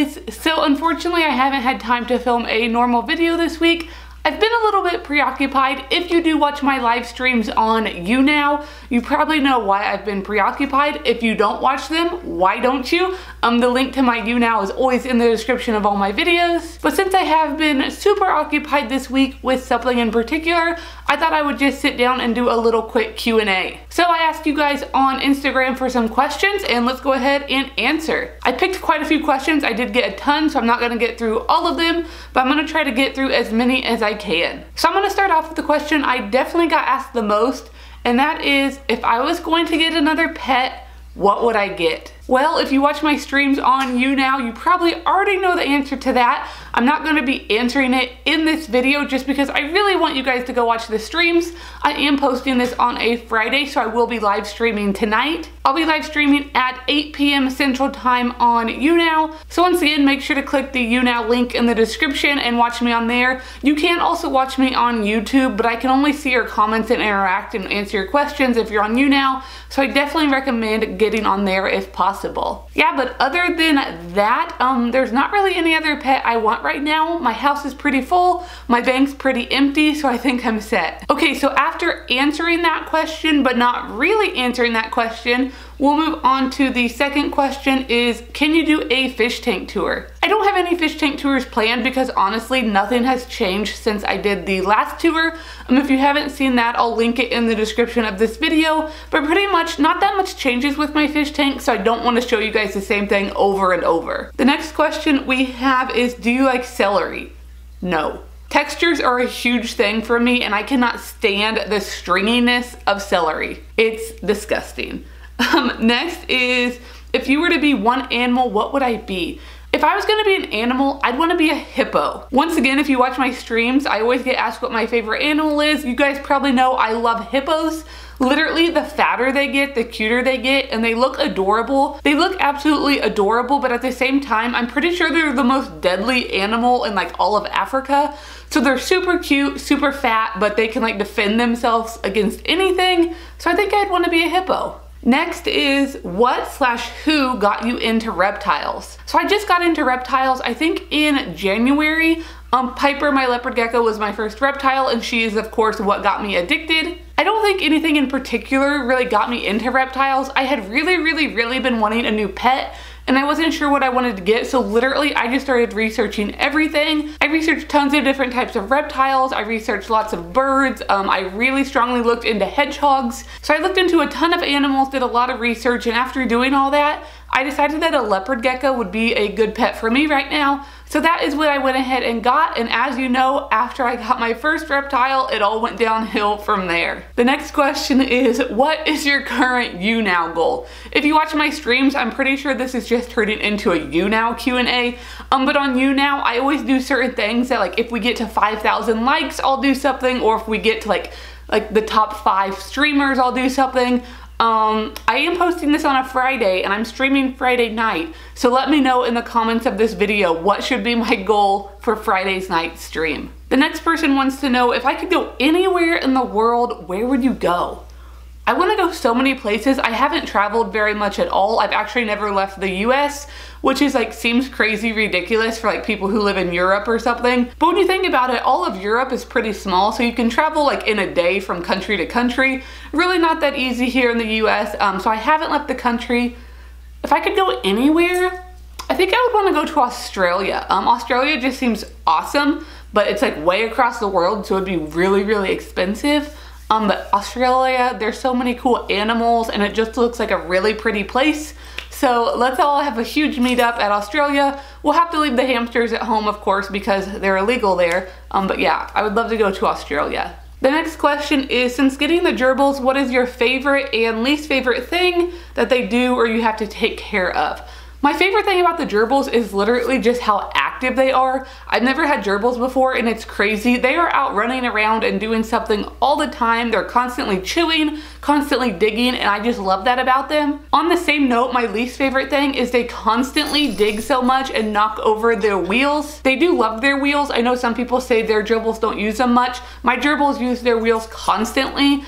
guys, so unfortunately I haven't had time to film a normal video this week. I've been a little bit preoccupied. If you do watch my live streams on YouNow, you probably know why I've been preoccupied. If you don't watch them, why don't you? The link to my YouNow is always in the description of all my videos. But since I have been super occupied this week with something in particular, I thought I would just sit down and do a little quick Q&A. So I asked you guys on Instagram for some questions, and let's go ahead and answer. I picked quite a few questions. I did get a ton, so I'm not gonna get through all of them, but I'm gonna try to get through as many as I can. So I'm gonna start off with the question I definitely got asked the most, and that is, if I was going to get another pet, what would I get? Well, if you watch my streams on YouNow, you probably already know the answer to that. I'm not going to be answering it in this video just because I really want you guys to go watch the streams. I am posting this on a Friday, so I will be live streaming tonight. I'll be live streaming at 8 p.m. Central Time on YouNow. So once again, make sure to click the YouNow link in the description and watch me on there. You can also watch me on YouTube, but I can only see your comments and interact and answer your questions if you're on YouNow. So I definitely recommend getting on there if possible. Yeah, but other than that, there's not really any other pet I want right now. My house is pretty full, my bank's pretty empty, so I think I'm set. Okay, so after answering that question, but not really answering that question, we'll move on to the second question is, can you do a fish tank tour? I don't have any fish tank tours planned because honestly, nothing has changed since I did the last tour. If you haven't seen that, I'll link it in the description of this video, but pretty much not that much changes with my fish tank, so I don't want to show you guys the same thing over and over. The next question we have is, do you like celery? No. Textures are a huge thing for me, and I cannot stand the stringiness of celery. It's disgusting. Next is, if you were to be one animal, what would I be? If I was gonna be an animal, I'd wanna be a hippo. Once again, if you watch my streams, I always get asked what my favorite animal is. You guys probably know I love hippos. Literally, the fatter they get, the cuter they get, and they look adorable. They look absolutely adorable, but at the same time, I'm pretty sure they're the most deadly animal in like all of Africa. So they're super cute, super fat, but they can like defend themselves against anything. So I think I'd wanna be a hippo. Next is, what/who got you into reptiles? So I just got into reptiles, I think in January. Piper, my leopard gecko, was my first reptile, and she is of course what got me addicted. I don't think anything in particular really got me into reptiles. I had really been wanting a new pet, and I wasn't sure what I wanted to get, so literally I just started researching everything. I researched tons of different types of reptiles, I researched lots of birds, I really strongly looked into hedgehogs. So I looked into a ton of animals, did a lot of research, and after doing all that, I decided that a leopard gecko would be a good pet for me right now. So that is what I went ahead and got, and as you know, after I got my first reptile, it all went downhill from there. The next question is, what is your current YouNow goal? If you watch my streams, I'm pretty sure this is just turning into a YouNow Q&A, but on YouNow, I always do certain things that, like, if we get to 5,000 likes, I'll do something, or if we get to like the top 5 streamers, I'll do something. I am posting this on a Friday, and I'm streaming Friday night, so let me know in the comments of this video what should be my goal for Friday's night stream. The next person wants to know, if I could go anywhere in the world, where would you go? I want to go so many places. I haven't traveled very much at all. I've actually never left the US, which is like, seems crazy ridiculous for like people who live in Europe or something. But when you think about it, all of Europe is pretty small, so you can travel like in a day from country to country. Really not that easy here in the US, so I haven't left the country. If I could go anywhere, I think I would want to go to Australia. Australia just seems awesome, but it's like way across the world, so it'd be really expensive. But Australia, there's so many cool animals, and it just looks like a really pretty place. So let's all have a huge meetup at Australia. We'll have to leave the hamsters at home, of course, because they're illegal there. But yeah, I would love to go to Australia. The next question is, since getting the gerbils, what is your favorite and least favorite thing that they do or you have to take care of? My favorite thing about the gerbils is literally just how active they are. I've never had gerbils before, and it's crazy. They are out running around and doing something all the time. They're constantly chewing, constantly digging, and I just love that about them. On the same note, my least favorite thing is they constantly dig so much and knock over their wheels. They do love their wheels. I know some people say their gerbils don't use them much. My gerbils use their wheels constantly.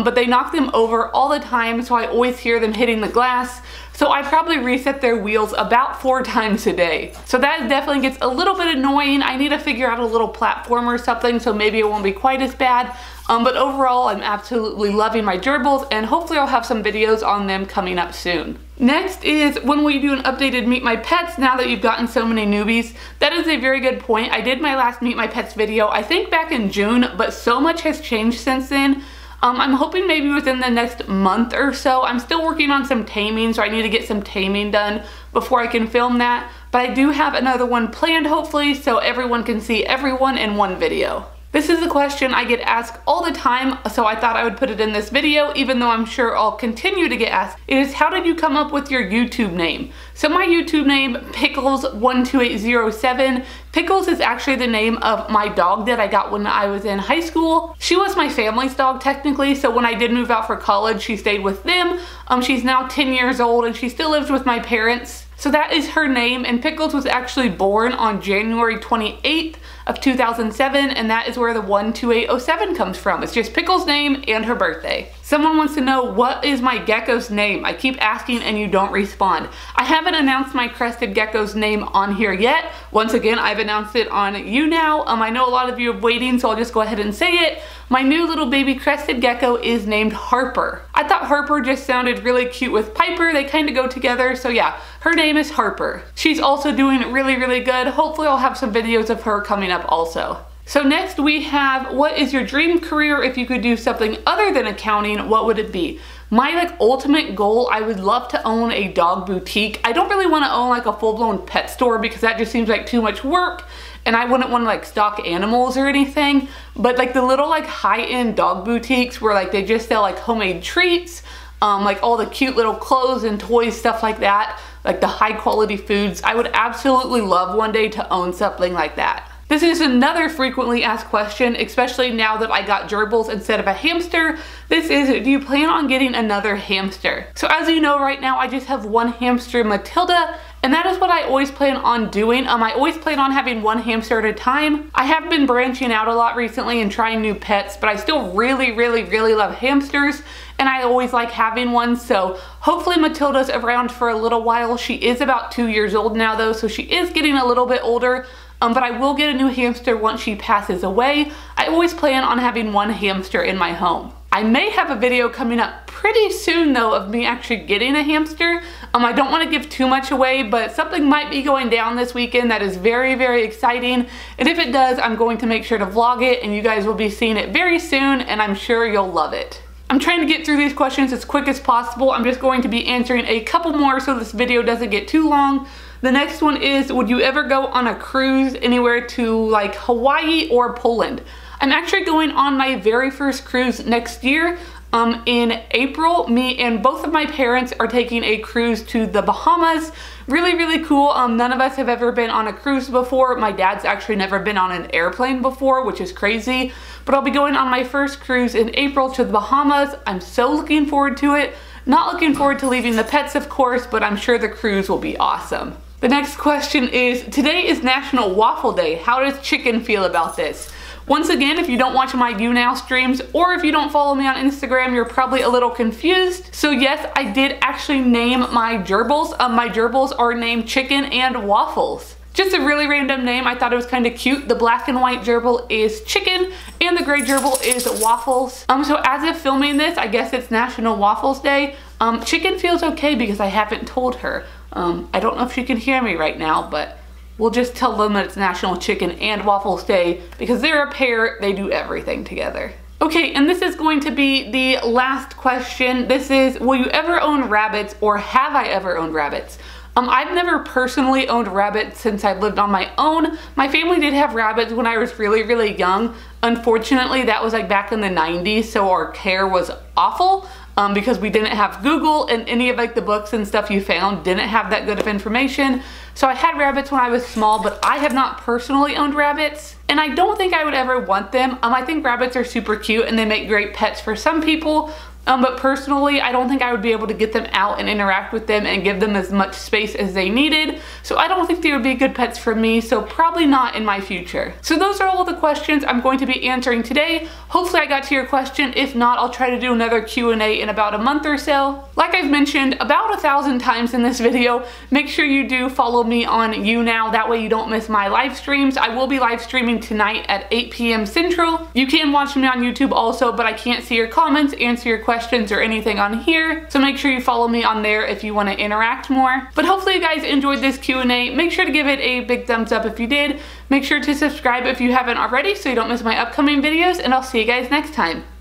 but they knock them over all the time, so I always hear them hitting the glass. So I probably reset their wheels about 4 times a day. So that definitely gets a little bit annoying. I need to figure out a little platform or something, so maybe it won't be quite as bad. But overall, I'm absolutely loving my gerbils, and hopefully I'll have some videos on them coming up soon. Next is, when will you do an updated Meet My Pets now that you've gotten so many newbies? That is a very good point. I did my last Meet My Pets video, I think back in June, but so much has changed since then. I'm hoping maybe within the next month or so. I'm still working on some taming, so I need to get some taming done before I can film that. But I do have another one planned, hopefully, so everyone can see everyone in one video. This is a question I get asked all the time, so I thought I would put it in this video, even though I'm sure I'll continue to get asked. It is, how did you come up with your YouTube name? So my YouTube name, Pickles12807. Pickles is actually the name of my dog that I got when I was in high school. She was my family's dog technically, so when I did move out for college, she stayed with them. She's now 10 years old and she still lives with my parents. So that is her name, and Pickles was actually born on January 28th of 2007, and that is where the 12807 comes from. It's just Pickles' name and her birthday. Someone wants to know, what is my gecko's name? I keep asking and you don't respond. I haven't announced my crested gecko's name on here yet. Once again, I've announced it on YouNow. I know a lot of you are waiting, so I'll just go ahead and say it. My new little baby crested gecko is named Harper. I thought Harper just sounded really cute with Piper. They kind of go together, so yeah, her name is Harper. She's also doing really, really good. Hopefully I'll have some videos of her coming up also. So next we have, what is your dream career if you could do something other than accounting? What would it be? My ultimate goal, I would love to own a dog boutique. I don't really want to own a full-blown pet store because that just seems like too much work, and I wouldn't want to stock animals or anything. But the little high-end dog boutiques where they just sell homemade treats, all the cute little clothes and toys, stuff like that, the high quality foods. I would absolutely love one day to own something like that. This is another frequently asked question, especially now that I got gerbils instead of a hamster. This is, do you plan on getting another hamster? So as you know, right now I just have one hamster, Matilda, and that is what I always plan on doing. I always plan on having one hamster at a time. I have been branching out a lot recently and trying new pets, but I still really, really, really love hamsters, and I always like having one, so hopefully Matilda's around for a little while. She is about 2 years old now though, so she is getting a little bit older. But I will get a new hamster once she passes away. I always plan on having one hamster in my home. I may have a video coming up pretty soon though of me actually getting a hamster. I don't want to give too much away, but something might be going down this weekend that is very, very exciting. And if it does, I'm going to make sure to vlog it, and you guys will be seeing it very soon, and I'm sure you'll love it. I'm trying to get through these questions as quick as possible. I'm just going to be answering a couple more so this video doesn't get too long. The next one is, would you ever go on a cruise anywhere to Hawaii or Poland? I'm actually going on my very first cruise next year. In April, me and both of my parents are taking a cruise to the Bahamas. Really, really cool. None of us have ever been on a cruise before. My dad's actually never been on an airplane before, which is crazy. But I'll be going on my first cruise in April to the Bahamas. I'm so looking forward to it. Not looking forward to leaving the pets, of course, but I'm sure the cruise will be awesome. The next question is, today is National Waffle Day. How does Chicken feel about this? Once again, if you don't watch my YouNow streams, or if you don't follow me on Instagram, you're probably a little confused. So yes, I did actually name my gerbils. My gerbils are named Chicken and Waffles. Just a really random name. I thought it was kind of cute. The black and white gerbil is Chicken, and the gray gerbil is Waffles. So as of filming this, I guess it's National Waffles Day. Chicken feels okay because I haven't told her. I don't know if she can hear me right now, but we'll just tell them that it's National Chicken and Waffles Day because they're a pair, they do everything together. Okay, and this is going to be the last question. This is, will you ever own rabbits, or have I ever owned rabbits? I've never personally owned rabbits since I lived on my own. My family did have rabbits when I was really, really young. Unfortunately, that was back in the 90s, so our care was awful. Because we didn't have Google, and any of the books and stuff you found didn't have that good of information. So I had rabbits when I was small, but I have not personally owned rabbits. and I don't think I would ever want them. I think rabbits are super cute and they make great pets for some people. But personally, I don't think I would be able to get them out and interact with them and give them as much space as they needed. So I don't think they would be good pets for me, so probably not in my future. So those are all the questions I'm going to be answering today. Hopefully I got to your question. If not, I'll try to do another Q&A in about a month or so. Like I've mentioned about 1,000 times in this video, make sure you do follow me on YouNow. That way you don't miss my live streams. I will be live streaming tonight at 8 p.m. Central. You can watch me on YouTube also, but I can't see your comments, answer your questions, or anything on here, so make sure you follow me on there if you want to interact more. But hopefully you guys enjoyed this Q&A. Make sure to give it a big thumbs up if you did. Make sure to subscribe if you haven't already so you don't miss my upcoming videos, and I'll see you guys next time.